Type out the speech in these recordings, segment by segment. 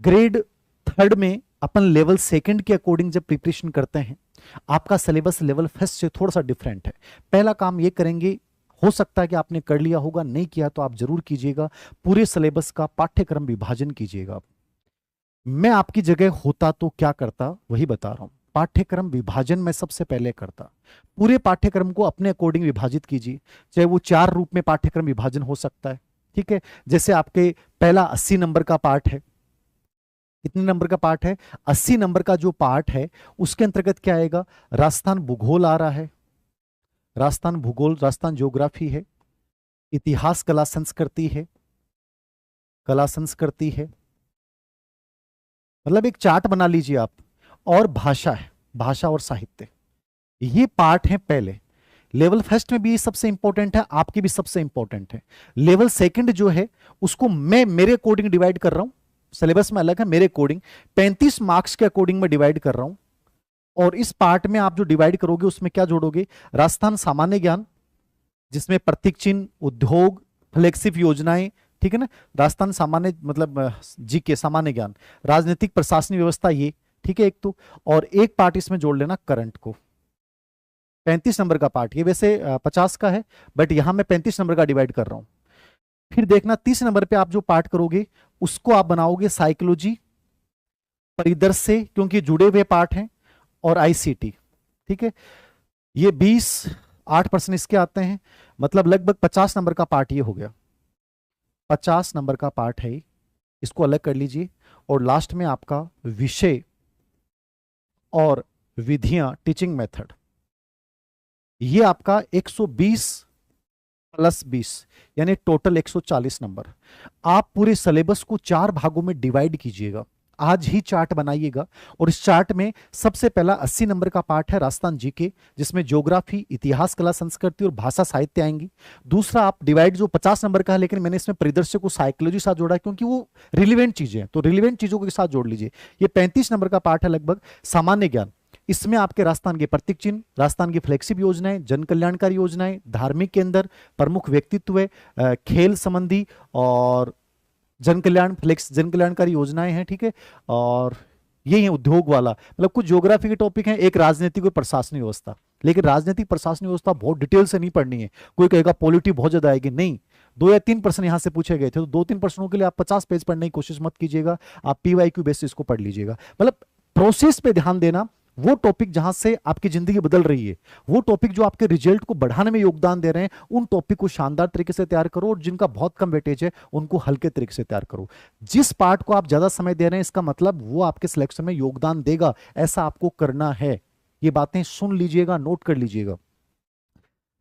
Grade third में अपन level second के according जब प्रिपरेशन करते हैं, आपका सिलेबस लेवल फर्स्ट से थोड़ा सा डिफरेंट है। पहला काम ये करेंगे, हो सकता है कि आपने कर लिया होगा, नहीं किया तो आप जरूर कीजिएगा, पूरे सिलेबस का पाठ्यक्रम विभाजन कीजिएगा। मैं आपकी जगह होता तो क्या करता वही बता रहा हूं। पाठ्यक्रम विभाजन मैं सबसे पहले करता। पूरे पाठ्यक्रम को अपने अकॉर्डिंग विभाजित कीजिए, चाहे वो 4 रूप में पाठ्यक्रम विभाजन हो सकता है। ठीक है, जैसे आपके पहला 80 नंबर का पार्ट है। कितने नंबर का पार्ट है? 80 नंबर का जो पार्ट है उसके अंतर्गत क्या आएगा? राजस्थान भूगोल आ रहा है, राजस्थान भूगोल, राजस्थान ज्योग्राफी है, इतिहास कला संस्कृति है, कला संस्कृति है, मतलब एक चार्ट बना लीजिए आप। और भाषा है, भाषा और साहित्य, ये पार्ट है पहले। लेवल फर्स्ट में भी सबसे इंपॉर्टेंट है, आपकी भी सबसे इंपॉर्टेंट है। लेवल सेकंड जो है उसको मैं मेरे अकॉर्डिंग डिवाइड कर रहा हूं, सिलेबस में अलग है, मेरे अकॉर्डिंग 35 मार्क्स के अकॉर्डिंग मैं डिवाइड कर रहा हूं। और इस पार्ट में आप जो डिवाइड करोगे उसमें क्या जोड़ोगे? राजस्थान सामान्य ज्ञान, जिसमें प्रतीक चिन्ह, उद्योग, फ्लैगशिप योजनाएं, ठीक है ना, राजस्थान सामान्य मतलब जीके सामान्य ज्ञान, राजनीतिक प्रशासनिक व्यवस्था, ये ठीक है एक तो। और एक पार्ट इसमें जोड़ लेना करंट को। 35 नंबर का पार्ट, ये वैसे 50 का है, बट यहां मैं 35 नंबर का डिवाइड कर रहा हूं। फिर देखना 30 नंबर पे आप जो पार्ट करोगे उसको आप बनाओगे साइकोलॉजी, परिदृश्य, क्योंकि जुड़े हुए पार्ट हैं, और आईसीटी। ठीक है, ये 28% इसके आते हैं, मतलब लगभग 50 नंबर का पार्ट ये हो गया। 50 नंबर का पार्ट है, इसको अलग कर लीजिए। और लास्ट में आपका विषय और विधियां, टीचिंग मेथड, ये आपका 120 प्लस 20, यानी टोटल 140 नंबर। आप पूरे सिलेबस को 4 भागों में डिवाइड कीजिएगा, आज ही चार्ट बनाइएगा। और इस चार्ट में सबसे पहला 80 नंबर का पार्ट है राजस्थान जीके, जिसमें ज्योग्राफी, इतिहास कला संस्कृति और भाषा साहित्य आएंगी। दूसरा आप डिवाइड जो 50 नंबर का है, लेकिन मैंने इसमें परिदृश्य को साइकोलॉजी साथ जोड़ा क्योंकि वो रिलेवेंट चीजें हैं, तो रिलेवेंट चीजों के साथ जोड़ लीजिए। ये 35 नंबर का पार्ट है लगभग। सामान्य ज्ञान, इसमें आपके राजस्थान के प्रतीक चिन्ह, राजस्थान की फ्लैगशिप योजनाएं, जन कल्याणकारी योजनाएं, धार्मिक केंद्र, प्रमुख व्यक्तित्व, खेल संबंधी और जन कल्याण फ्लेक्स जन कल्याणकारी योजनाएं हैं। ठीक है, और ये है उद्योग वाला, मतलब कुछ ज्योग्राफी के टॉपिक हैं, एक राजनीतिक और प्रशासनिक व्यवस्था। लेकिन राजनीतिक प्रशासनिक व्यवस्था बहुत डिटेल से नहीं पढ़नी है, कोई कहेगा पॉलिटी बहुत ज्यादा आएगी, नहीं। 2 या 3 प्रश्न यहां से पूछे गए थे, तो 2-3 प्रश्नों के लिए आप 50 पेज पढ़ने की कोशिश मत कीजिएगा, आप पीवाईक्यू बेसिस को पढ़ लीजिएगा। मतलब प्रोसेस पे ध्यान देना, वो टॉपिक जहां से आपकी जिंदगी बदल रही है, वो टॉपिक जो आपके रिजल्ट को बढ़ाने में योगदान दे रहे हैं, उन टॉपिक को शानदार तरीके से तैयार करो, और जिनका बहुत कम वेटेज है उनको हल्के तरीके से तैयार करो। जिस पार्ट को आप ज्यादा समय दे रहे हैं, इसका मतलब वो आपके सिलेक्शन में योगदान देगा, ऐसा आपको करना है। ये बातें सुन लीजिएगा, नोट कर लीजिएगा।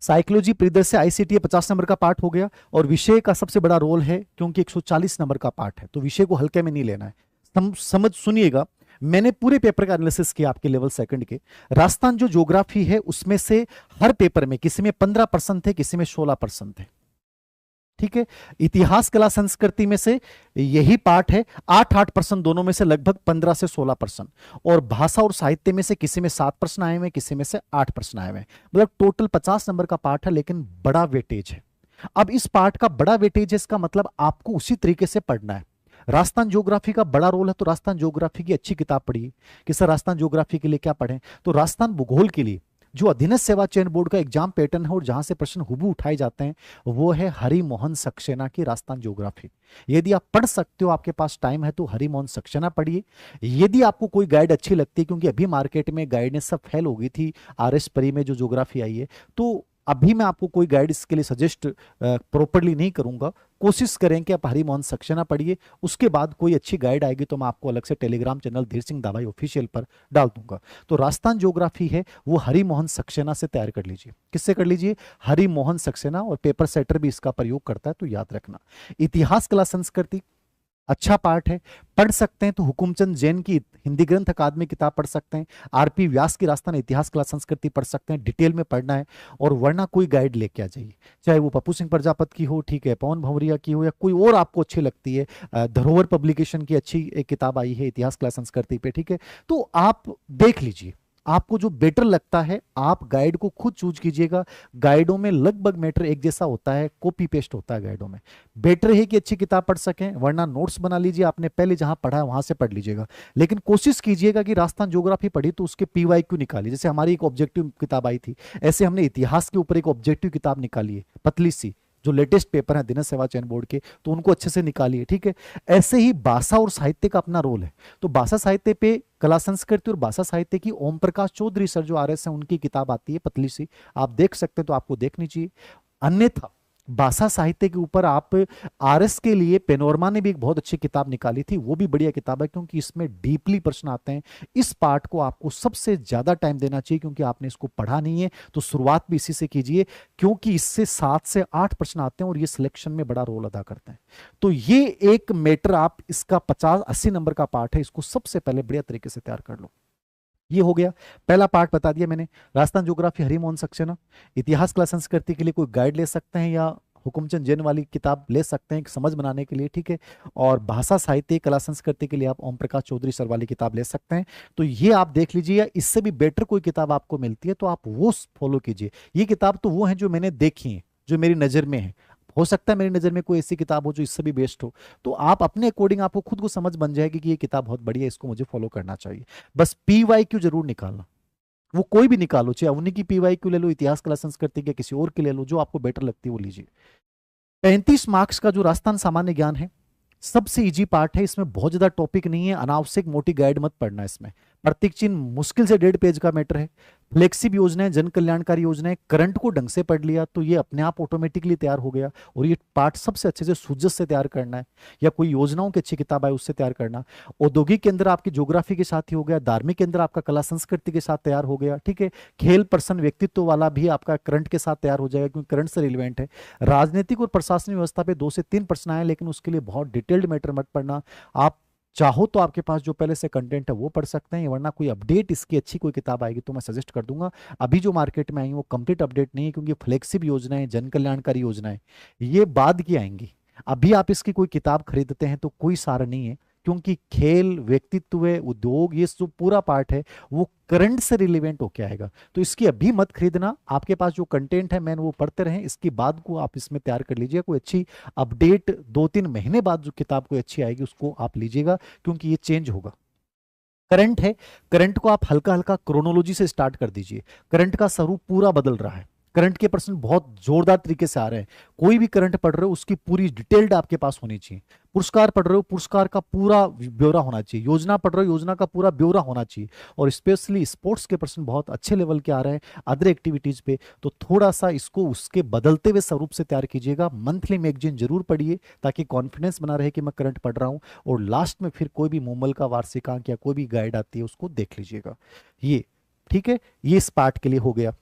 साइकोलॉजी परिदृश्य आईसीटी 50 नंबर का पार्ट हो गया, और विषय का सबसे बड़ा रोल है क्योंकि 140 नंबर का पार्ट है, तो विषय को हल्के में नहीं लेना है। समझ सुनिएगा, मैंने पूरे पेपर का एनालिसिस किया आपके लेवल सेकंड के। राजस्थान जो ज्योग्राफी है उसमें से हर पेपर में किसी में 15% थे, किसी में 16% थे। ठीक है, इतिहास कला संस्कृति में से यही पार्ट है, 8-8% दोनों में से, लगभग 15 से 16%। और भाषा और साहित्य में से किसी में 7 प्रश्न आए हुए, किसी में से 8 प्रश्न आए हुए, मतलब टोटल 50 नंबर का पार्ट है, लेकिन बड़ा वेटेज है। अब इस पार्ट का बड़ा वेटेज है, इसका मतलब आपको उसी तरीके से पढ़ना है। राजस्थान ज्योग्राफी का बड़ा रोल है, तो राजस्थान ज्योग्राफी की अच्छी किताब पढ़िए कि सर राजस्थान ज्योग्राफी के लिए क्या पढ़ें। तो राजस्थान भूगोल के लिए जो अधीनस्थ सेवा चयन बोर्ड का एग्जाम पैटर्न है और जहां से प्रश्न हुबहू उठाए जाते हैं, वो है हरिमोहन सक्सेना की राजस्थान ज्योग्राफी। यदि आप पढ़ सकते हो, आपके पास टाइम है, तो हरिमोहन सक्सेना पढ़िए। यदि आपको कोई गाइड अच्छी लगती है, क्योंकि अभी मार्केट में गाइडेंस सब फेल हो गई थी, आरएस परी में जो ज्योग्राफी आई है, तो अभी मैं आपको कोई गाइड इसके लिए सजेस्ट प्रॉपरली नहीं करूंगा। कोशिश करें कि आप हरिमोहन सक्सेना पढ़िए, उसके बाद कोई अच्छी गाइड आएगी तो मैं आपको अलग से टेलीग्राम चैनल धीर सिंह दाभाई ऑफिशियल पर डाल दूंगा। तो राजस्थान ज्योग्राफी है वो हरिमोहन सक्सेना से तैयार कर लीजिए। किससे कर लीजिए? हरिमोहन सक्सेना, और पेपर सेटर भी इसका प्रयोग करता है, तो याद रखना। इतिहास कला संस्कृति अच्छा पार्ट है, पढ़ सकते हैं तो हुकुमचंद जैन की हिंदी ग्रंथ अकादमी किताब पढ़ सकते हैं, आरपी व्यास की राजस्थान इतिहास कला संस्कृति पढ़ सकते हैं, डिटेल में पढ़ना है। और वरना कोई गाइड लेके आ जाइए, चाहे वो पप्पू सिंह प्रजापत की हो, ठीक है, पवन भंवरिया की हो, या कोई और आपको अच्छी लगती है। धरोहर पब्लिकेशन की अच्छी एक किताब आई है इतिहास कला संस्कृति पे, ठीक है, तो आप देख लीजिए। आपको जो बेटर लगता है आप गाइड को खुद चूज कीजिएगा। गाइडों में लगभग मैटर एक जैसा होता है, कॉपी पेस्ट होता है गाइडों में। बेटर है कि अच्छी किताब पढ़ सकें, वरना नोट्स बना लीजिए, आपने पहले जहां पढ़ा है वहां से पढ़ लीजिएगा। लेकिन कोशिश कीजिएगा कि राजस्थान ज्योग्राफी पढ़ी तो उसके पीवाईक्यू निकालिए। जैसे हमारी एक ऑब्जेक्टिव किताब आई थी, ऐसे हमने इतिहास के ऊपर एक ऑब्जेक्टिव किताब निकाली है पतली सी, जो लेटेस्ट पेपर है दिनज सेवा चयन बोर्ड के, तो उनको अच्छे से निकालिए, ठीक है। ऐसे ही भाषा और साहित्य का अपना रोल है। तो भाषा साहित्य पे कला संस्कृति और भाषा साहित्य की ओम प्रकाश चौधरी सर जो आरएस है उनकी किताब आती है पतली सी, आप देख सकते हैं, तो आपको देखनी चाहिए। अन्यथा भाषा साहित्य के ऊपर आप आरएस के लिए पेनोरमा ने भी एक बहुत अच्छी किताब निकाली थी, वो भी बढ़िया किताब है, क्योंकि इसमें डीपली प्रश्न आते हैं। इस पार्ट को आपको सबसे ज्यादा टाइम देना चाहिए, क्योंकि आपने इसको पढ़ा नहीं है, तो शुरुआत भी इसी से कीजिए, क्योंकि इससे 7 से 8 प्रश्न आते हैं और ये सिलेक्शन में बड़ा रोल अदा करते हैं। तो ये एक मैटर, आप इसका 50-80 नंबर का पार्ट है, इसको सबसे पहले बढ़िया तरीके से तैयार कर लो। ये हो गया, पहला पार्ट बता दिया मैंने। राजस्थान ज्योग्राफी हरिमोहन सक्सेना। इतिहास कला संस्कृति के लिए कोई गाइड ले सकते हैं, या हुकुमचंद जैन वाली किताब ले सकते हैं समझ बनाने के लिए, ठीक है। और भाषा साहित्य कला संस्कृति के लिए आप ओम प्रकाश चौधरी सर वाली किताब ले सकते हैं। तो ये आप देख लीजिए, या इससे भी बेटर कोई किताब आपको मिलती है तो आप वो फॉलो कीजिए। ये किताब तो वो है जो मैंने देखी है, जो मेरी नज़र में है। हो सकता है मेरी नज़र में कोई ऐसी किताब हो जो इससे भी बेस्ट हो, तो आप अपने अकॉर्डिंग, आपको खुद को समझ बन जाएगी कि ये किताब बहुत बढ़िया है, इसको मुझे फॉलो करना चाहिए। बस पीवाईक्यू जरूर निकालना, वो कोई भी निकालो, चाहे उन्हीं की पीवाईक्यू ले लो, इतिहास कला संस्कृति के किसी और की ले लो, जो आपको बेटर लगती है वो लीजिए। 35 मार्क्स का जो राजस्थान सामान्य ज्ञान है, सबसे इजी पार्ट है, इसमें बहुत ज्यादा टॉपिक नहीं है, अनावश्यक मोटी गाइड मत पढ़ना। इसमें प्रतीक चिन्ह मुश्किल से 1.5 पेज का मैटर है। फ्लेक्सिब योजनाएं, जन कल्याणकारी योजनाएं, करंट को ढंग से पढ़ लिया तो ये अपने आप ऑटोमेटिकली तैयार हो गया। और ये पार्ट सबसे अच्छे से सुजस से तैयार करना है, या कोई योजनाओं की अच्छी किताब है उससे तैयार करना। औद्योगिक के अंदर आपकी ज्योग्राफी के साथ ही हो गया, धार्मिक के अंदर आपका कला संस्कृति के साथ तैयार हो गया, ठीक है। खेल पर्सन व्यक्तित्व वाला भी आपका करंट के साथ तैयार हो जाएगा, क्योंकि करंट से रिलेवेंट है। राजनीतिक और प्रशासनिक व्यवस्था पे 2 से 3 प्रश्न आए, लेकिन उसके लिए बहुत डिटेल्ड मैटर मत पढ़ना। आप चाहो तो आपके पास जो पहले से कंटेंट है वो पढ़ सकते हैं, वरना कोई अपडेट इसकी अच्छी कोई किताब आएगी तो मैं सजेस्ट कर दूंगा। अभी जो मार्केट में आई वो कंप्लीट अपडेट नहीं है, क्योंकि फ्लेक्सिब योजनाएं, जन कल्याणकारी योजनाएं ये बाद की आएंगी। अभी आप इसकी कोई किताब खरीदते हैं तो कोई सार नहीं है, क्योंकि खेल, व्यक्तित्व, उद्योग, ये जो पूरा पार्ट है वो करंट से रिलेवेंट होके आएगा। तो इसकी अभी मत खरीदना, आपके पास जो कंटेंट है मैन वो पढ़ते रहें, इसके बाद को आप इसमें तैयार कर लीजिए। कोई अच्छी अपडेट 2-3 महीने बाद जो किताब कोई अच्छी आएगी उसको आप लीजिएगा, क्योंकि ये चेंज होगा। करंट है, करंट को आप हल्का हल्का क्रोनोलॉजी से स्टार्ट कर दीजिए। करंट का स्वरूप पूरा बदल रहा है, करंट के प्रश्न बहुत जोरदार तरीके से आ रहे हैं। कोई भी करंट पढ़ रहे हो उसकी पूरी डिटेल्ड आपके पास होनी चाहिए। पुरस्कार पढ़ रहे हो, पुरस्कार का पूरा ब्यौरा होना चाहिए। योजना पढ़ रहे हो, योजना का पूरा ब्यौरा होना चाहिए। और स्पेशली स्पोर्ट्स के प्रश्न बहुत अच्छे लेवल के आ रहे हैं अदर एक्टिविटीज पे, तो थोड़ा सा इसको उसके बदलते हुए स्वरूप से तैयार कीजिएगा। मंथली मैगजीन जरूर पढ़िए, ताकि कॉन्फिडेंस बना रहे कि मैं करंट पढ़ रहा हूँ। और लास्ट में फिर कोई भी मूमल का वार्षिकांक या कोई भी गाइड आती है उसको देख लीजिएगा। ये ठीक है, ये इस पार्ट के लिए हो गया।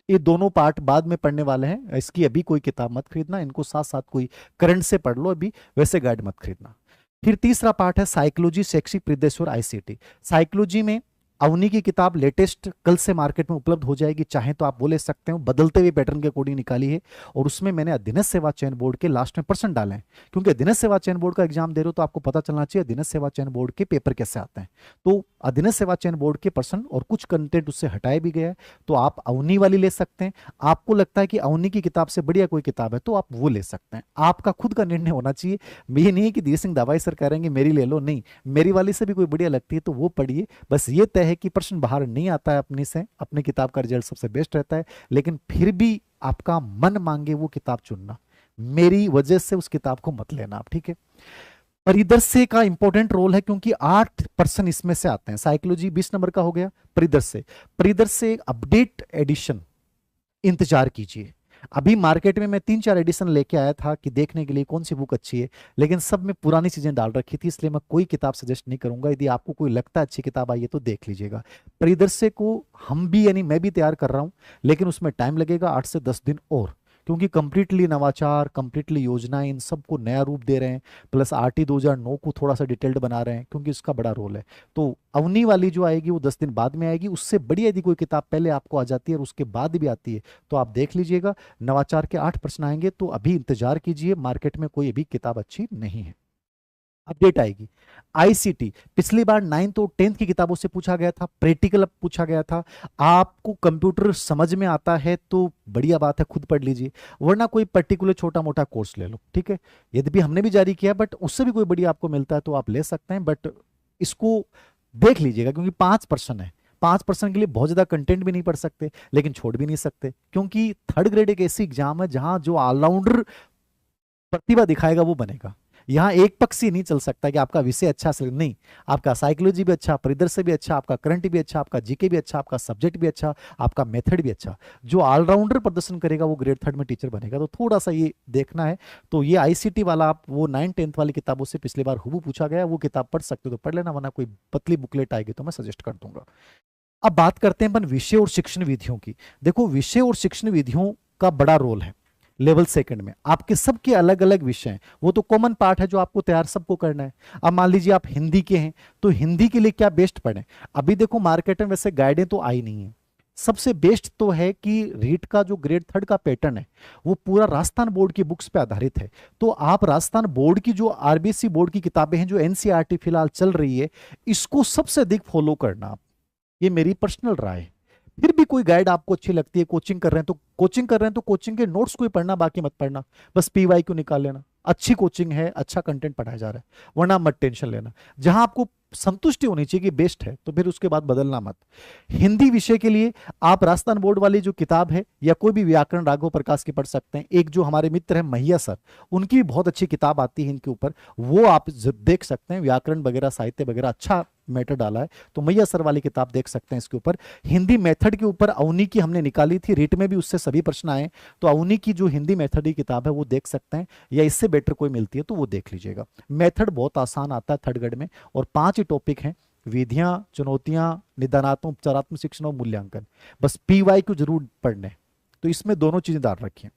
ये दोनों पार्ट बाद में पढ़ने वाले हैं, इसकी अभी कोई किताब मत खरीदना, इनको साथ साथ कोई करंट से पढ़ लो अभी, वैसे गाइड मत खरीदना। फिर तीसरा पार्ट है साइकोलॉजी, शैक्षिक परिदृश्य और आईसीटी। साइकोलॉजी में अवनी की किताब लेटेस्ट कल से मार्केट में उपलब्ध हो जाएगी, चाहे तो आप वो ले सकते हो, बदलते हुए पैटर्न के अकॉर्डिंग निकाली है। और उसमें मैंने अधीनस्थ सेवा चयन बोर्ड के लास्ट में पर्सन डाले हैं, क्योंकि अधीनस्थ सेवा चयन बोर्ड का एग्जाम दे रहे हो तो आपको पता चलना चाहिए अधीनस्थ सेवा चयन बोर्ड के पेपर कैसे आते हैं। तो अधीनस्थ सेवा चयन बोर्ड के पर्सन और कुछ कंटेंट उससे हटाया भी गया है, तो आप अवनी वाली ले सकते हैं। आपको लगता है कि अवनी की किताब से बढ़िया कोई किताब है तो आप वो ले सकते हैं, आपका खुद का निर्णय होना चाहिए। ये नहीं कि धीर सिंह दवाई सर कह रहे हैं मेरी ले लो, नहीं, मेरी वाली से भी कोई बढ़िया लगती है तो वो पढ़िए। बस ये तय है कि प्रश्न बाहर नहीं आता है अपनी से, अपनी किताब का रिजल्ट सबसे बेस्ट रहता है, लेकिन फिर भी आपका मन मांगे वो किताब चुनना, मेरी वजह से उस किताब को मत लेना आप, ठीक है। परिदृश्य का इंपॉर्टेंट रोल है, क्योंकि 8% इसमें से आते हैं। साइकोलॉजी 20 नंबर का हो गया। परिदृश्य, परिदृश्य अपडेट एडिशन इंतजार कीजिए। अभी मार्केट में मैं 3-4 एडिशन लेके आया था कि देखने के लिए कौन सी बुक अच्छी है, लेकिन सब में पुरानी चीजें डाल रखी थी, इसलिए मैं कोई किताब सजेस्ट नहीं करूंगा। यदि आपको कोई लगता है अच्छी किताब आई है तो देख लीजिएगा। परिदृश्य को हम भी यानी मैं भी तैयार कर रहा हूं, लेकिन उसमें टाइम लगेगा 8 से 10 दिन और, क्योंकि कंप्लीटली नवाचार, कंप्लीटली योजनाएं, इन सबको नया रूप दे रहे हैं, प्लस आरटी 2009 को थोड़ा सा डिटेल्ड बना रहे हैं, क्योंकि इसका बड़ा रोल है। तो अवनी वाली जो आएगी वो 10 दिन बाद में आएगी, उससे बढ़िया यदि कोई किताब पहले आपको आ जाती है और उसके बाद भी आती है तो आप देख लीजिएगा। नवाचार के 8 प्रश्न आएंगे, तो अभी इंतजार कीजिए, मार्केट में कोई अभी किताब अच्छी नहीं है। अपडेट आएगी। आईसीटी पिछली बार 9th और 10th की किताबों से पूछा गया था, प्रैक्टिकल पूछा गया था। आपको कंप्यूटर समझ में आता है तो बढ़िया बात है, खुद पढ़ लीजिए, वरना कोई पर्टिकुलर छोटा मोटा कोर्स ले लो, ठीक है। यद्यपि हमने भी जारी किया, बट उससे भी कोई बढ़िया आपको मिलता है तो आप ले सकते हैं, बट इसको देख लीजिएगा क्योंकि 5% है। 5% के लिए बहुत ज्यादा कंटेंट भी नहीं पढ़ सकते, लेकिन छोड़ भी नहीं सकते, क्योंकि थर्ड ग्रेड एक ऐसी एग्जाम है जहां जो ऑलराउंडर प्रतिभा दिखाएगा वो बनेगा। यहाँ एक पक्षी नहीं चल सकता कि आपका विषय अच्छा नहीं, आपका साइकोलॉजी भी अच्छा, परिदृश्य भी अच्छा, आपका करंट भी अच्छा, आपका जीके भी अच्छा, आपका सब्जेक्ट भी अच्छा, आपका मेथड भी अच्छा। जो ऑलराउंडर प्रदर्शन करेगा वो ग्रेड 3rd में टीचर बनेगा। तो थोड़ा सा ये देखना है। तो ये आईसीटी वाला आप वो 9th-10th वाली किताबों से पिछली बार हुबहू पूछा गया, वो किताब पढ़ सकते हो तो पढ़ लेना, वरना कोई पतली बुकलेट आएगी तो मैं सजेस्ट कर दूंगा। अब बात करते हैं अपन विषय और शिक्षण विधियों की। देखो, विषय और शिक्षण विधियों का बड़ा रोल है लेवल 2nd में। आपके सबके अलग अलग विषय हैं, वो तो कॉमन पार्ट है जो आपको तैयार सबको करना है। अब मान लीजिए आप हिंदी के हैं तो हिंदी के लिए क्या बेस्ट पढ़ें। अभी देखो मार्केट में वैसे गाइडें तो आई नहीं है, सबसे बेस्ट तो है कि रीट का जो ग्रेड 3rd का पैटर्न है वो पूरा राजस्थान बोर्ड की बुक्स पे आधारित है। तो आप राजस्थान बोर्ड की जो आरबीसी बोर्ड की किताबें हैं जो एनसीईआरटी फिलहाल चल रही है, इसको सबसे अधिक फॉलो करना आप, ये मेरी पर्सनल राय है। फिर भी कोई गाइड आपको अच्छी लगती है, कोचिंग कर रहे हैं तो कोचिंग के नोट्स को ही पढ़ना, बाकी मत पढ़ना, बस पीवाई क्यू निकाल लेना। अच्छी कोचिंग है, अच्छा कंटेंट पढ़ाया जा रहा है, वरना मत टेंशन लेना। जहां आपको संतुष्टि होनी चाहिए कि बेस्ट है तो फिर उसके बाद बदलना मत। हिंदी विषय के लिए आप राजस्थान बोर्ड वाली जो किताब है या कोई भी व्याकरण राघव प्रकाश की पढ़ सकते हैं। एक जो हमारे मित्र हैं मैया सर, उनकी भी बहुत अच्छी किताब आती है इनके ऊपर, वो आप देख सकते हैं। व्याकरण वगैरह साहित्य वगैरह अच्छा मैटर डाला है, तो मैया सर वाली किताब देख सकते हैं इसके ऊपर। हिंदी मेथड के ऊपर अवनी की हमने निकाली थी, रीट में भी उससे सभी प्रश्न आए, तो अवनी की जो हिंदी मेथड की किताब है वो देख सकते हैं, या इससे बेटर कोई मिलती है तो वो देख लीजिएगा। मेथड बहुत आसान आता है 3rd ग्रेड में, और 5 ही टॉपिक हैं, विधियां, चुनौतियां, निदानात्मक उपचारात्मक शिक्षण और मूल्यांकन। बस पीवाई को जरूर पढ़ने, तो इसमें दोनों चीजें ध्यान रखिए।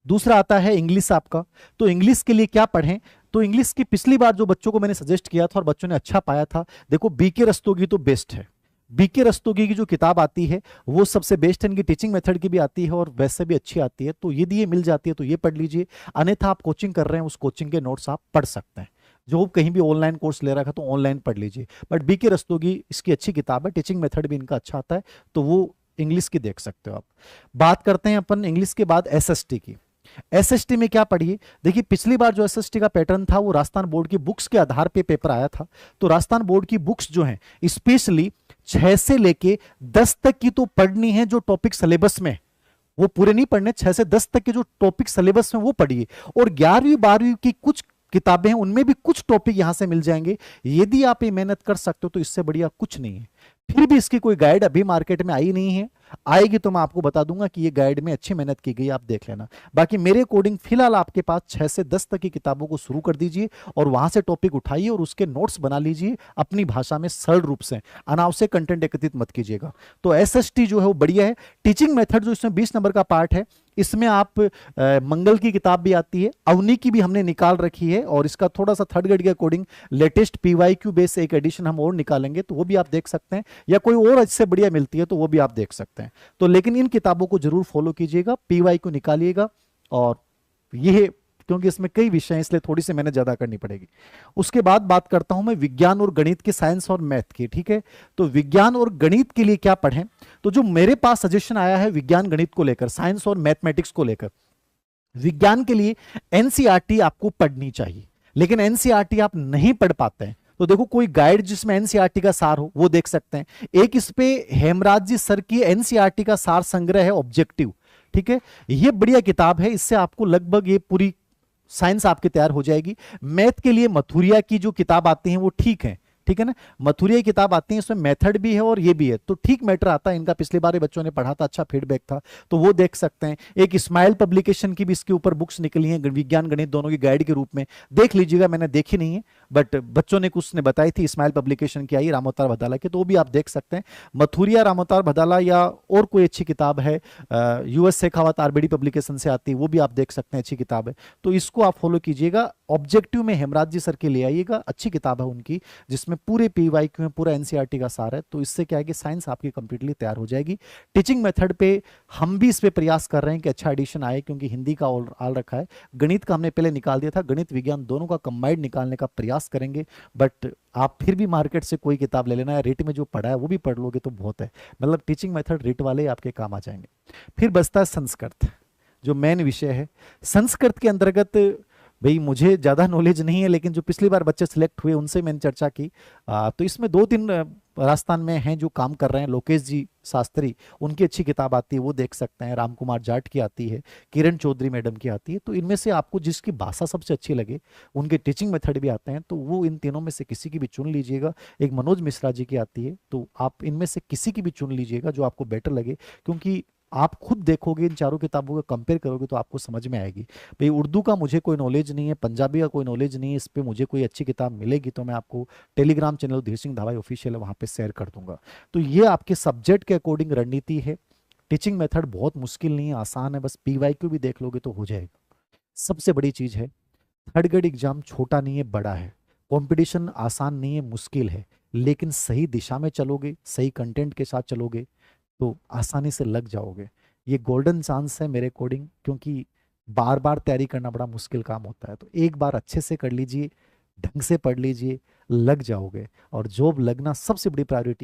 दूसरा आता है इंग्लिश आपका, तो इंग्लिश के लिए क्या पढ़ें। तो इंग्लिश की पिछली बार जो बच्चों को मैंने सजेस्ट किया था और बच्चों ने अच्छा पाया था, देखो बीके रस्तोगी तो बेस्ट है। बीके रस्तोगी की जो किताब आती है वो सबसे बेस्ट है, इनकी टीचिंग मेथड की भी आती है और वैसे भी अच्छी आती है, तो यदि ये मिल जाती है तो ये पढ़ लीजिए। अन्यथा आप कोचिंग कर रहे हैं, उस कोचिंग के नोट्स आप पढ़ सकते हैं। जो कहीं भी ऑनलाइन कोर्स ले रखा है तो ऑनलाइन पढ़ लीजिए, बट बीके रस्तोगी इसकी अच्छी किताब है, टीचिंग मेथड भी इनका अच्छा आता है, तो वो इंग्लिश की देख सकते हो आप। बात करते हैं अपन इंग्लिश के बाद एसएसटी की। एसएसटी में क्या पढ़िए, देखिए पिछली बार जो एसएसटी का पैटर्न था वो राजस्थान बोर्ड की बुक्स के आधार पे पेपर आया था। तो राजस्थान बोर्ड की बुक्स जो हैं स्पेशली 6 से लेके 10 तक की तो पढ़नी है, जो टॉपिक सिलेबस में, वो पूरे नहीं पढ़ने, 6 से 10 तक के जो टॉपिक सिलेबस में वो पढ़िए। और 11वीं 12वीं की कुछ किताबें हैं उनमें भी कुछ टॉपिक यहां से मिल जाएंगे। यदि आप ये मेहनत कर सकते हो तो इससे बढ़िया कुछ नहीं है। फिर भी इसकी कोई गाइड अभी मार्केट में आई नहीं है, आएगी तो मैं आपको बता दूंगा कि ये गाइड में अच्छी मेहनत की गई, आप देख लेना। बाकी मेरे अकॉर्डिंग फिलहाल आपके पास 6 से 10 तक की किताबों को शुरू कर दीजिए और वहां से टॉपिक उठाइए और उसके नोट्स बना लीजिए अपनी भाषा में सरल रूप से, अनावश्यक कंटेंट एकत्रित मत कीजिएगा। तो एसएसटी जो है वो बढ़िया है। टीचिंग मेथड जो इसमें 20 नंबर का पार्ट है, इसमें आप मंगल की किताब भी आती है, अवनी की भी हमने निकाल रखी है, और इसका थोड़ा सा 3rd ग्रेड के अकॉर्डिंग लेटेस्ट पीवाईक्यू बेस एक एडिशन हम और निकालेंगे, तो वो भी आप देख सकते हैं, या कोई और इससे बढ़िया मिलती है तो वो भी आप देख सकते हैं। तो लेकिन इन किताबों को जरूर फॉलो कीजिएगा, पीवाईक्यू निकालिएगा, और ये क्योंकि इसमें कई विषय हैं इसलिए थोड़ी सी मेहनत ज्यादा करनी पड़ेगी। उसके बाद बात करता हूं मैं विज्ञान और गणित की, साइंस और मैथ की, ठीक है। तो विज्ञान और गणित के लिए क्या पढ़ें, तो जो मेरे पास सजेशन आया है विज्ञान गणित को लेकर, साइंस और मैथमेटिक्स को लेकर, विज्ञान के लिए एनसीईआरटी आपको पढ़नी चाहिए, लेकिन एनसीईआरटी आप नहीं पढ़ पाते हैं तो देखो कोई गाइड जिसमें एनसीईआरटी का सार हो वो देख सकते हैं। एक इस पे हेमराज जी सर की एनसीईआरटी का सार संग्रह है ऑब्जेक्टिव, ठीक है, ये बढ़िया किताब है, इससे आपको लगभग ये पूरी साइंस आपकी तैयार हो जाएगी। मैथ के लिए मथुरिया की जो किताब आती है वो ठीक है, ठीक है ना, मथुरिया की किताब आती है, इसमें मेथड भी है और ये भी है, तो ठीक मैटर आता है इनका। पिछली बार बच्चों ने पढ़ा था, अच्छा फीडबैक था, तो वो देख सकते हैं। एक स्माइल पब्लिकेशन की भी इसके ऊपर बुक्स निकली हैं, विज्ञान गणित दोनों की गाइड के रूप में, देख लीजिएगा, मैंने देखी नहीं है बट बच्चों ने कुछ ने बताई थी, स्माइल पब्लिकेशन की आई रामोतार भदाला की, तो वो भी आप देख सकते हैं। मथुरिया, रामोतार भदाला या और कोई अच्छी किताब है यूएस शेखावत आरबीडी पब्लिकेशन से आती है, वो भी आप देख सकते हैं, अच्छी किताब है, तो इसको आप फॉलो कीजिएगा। ऑब्जेक्टिव में हेमराज जी सर के ले आइएगा, अच्छी किताब है उनकी, जिसमें पूरे पीवाईक्यू में पूरा एनसीईआरटी का सार है। तो इससे क्या है कि साइंस आपकी कंप्लीटली तैयार हो जाएगी। टीचिंग मेथड पे हम भी इस पे प्रयास कर रहे हैं कि अच्छा एडिशन आए, क्योंकि हिंदी का ऑल रखा है, गणित का हमने पहले निकाल दिया था, गणित विज्ञान दोनों का कंबाइंड निकालने का प्रयास करेंगे। बट आप फिर भी मार्केट से कोई किताब ले लेना है, रेट में जो पढ़ा है वो भी पढ़ लोगे तो बहुत है। मतलब टीचिंग मेथड रेट वाले आपके काम आ जाएंगे। फिर बचता है संस्कृत, जो मेन विषय है। संस्कृत के अंतर्गत भाई मुझे ज़्यादा नॉलेज नहीं है, लेकिन जो पिछली बार बच्चे सिलेक्ट हुए उनसे मैंने चर्चा की। तो इसमें दो तीन राजस्थान में हैं जो काम कर रहे हैं। लोकेश जी शास्त्री, उनकी अच्छी किताब आती है, वो देख सकते हैं। राम कुमार जाट की आती है, किरण चौधरी मैडम की आती है। तो इनमें से आपको जिसकी भाषा सबसे अच्छी लगे, उनके टीचिंग मेथड भी आते हैं, तो वो इन तीनों में से किसी की भी चुन लीजिएगा। एक मनोज मिश्रा जी की आती है, तो आप इनमें से किसी की भी चुन लीजिएगा जो आपको बेटर लगे, क्योंकि आप खुद देखोगे इन चारों किताबों को कंपेयर करोगे तो आपको समझ में आएगी। भाई उर्दू का मुझे कोई नॉलेज नहीं है, पंजाबी का कोई नॉलेज नहीं है, इस पे मुझे कोई अच्छी किताब मिलेगी तो मैं आपको टेलीग्राम चैनल धीर सिंह धावाई ऑफिशियल है, वहाँ पे शेयर कर दूंगा। तो ये आपके सब्जेक्ट के अकॉर्डिंग रणनीति है। टीचिंग मेथड बहुत मुश्किल नहीं है, आसान है, बस पीवाईक्यू भी देख लोगे तो हो जाएगा। सबसे बड़ी चीज है, थर्ड ग्रेड एग्जाम छोटा नहीं है, बड़ा है। कंपटीशन आसान नहीं है, मुश्किल है, लेकिन सही दिशा में चलोगे, सही कंटेंट के साथ चलोगे तो आसानी से लग जाओगे। ये गोल्डन चांस है मेरे अकॉर्डिंग, क्योंकि बार बार तैयारी करना बड़ा मुश्किल काम होता है। तो एक बार अच्छे से कर लीजिए, ढंग से पढ़ लीजिए, लग जाओगे। और जॉब लगना सबसे बड़ी प्रायोरिटी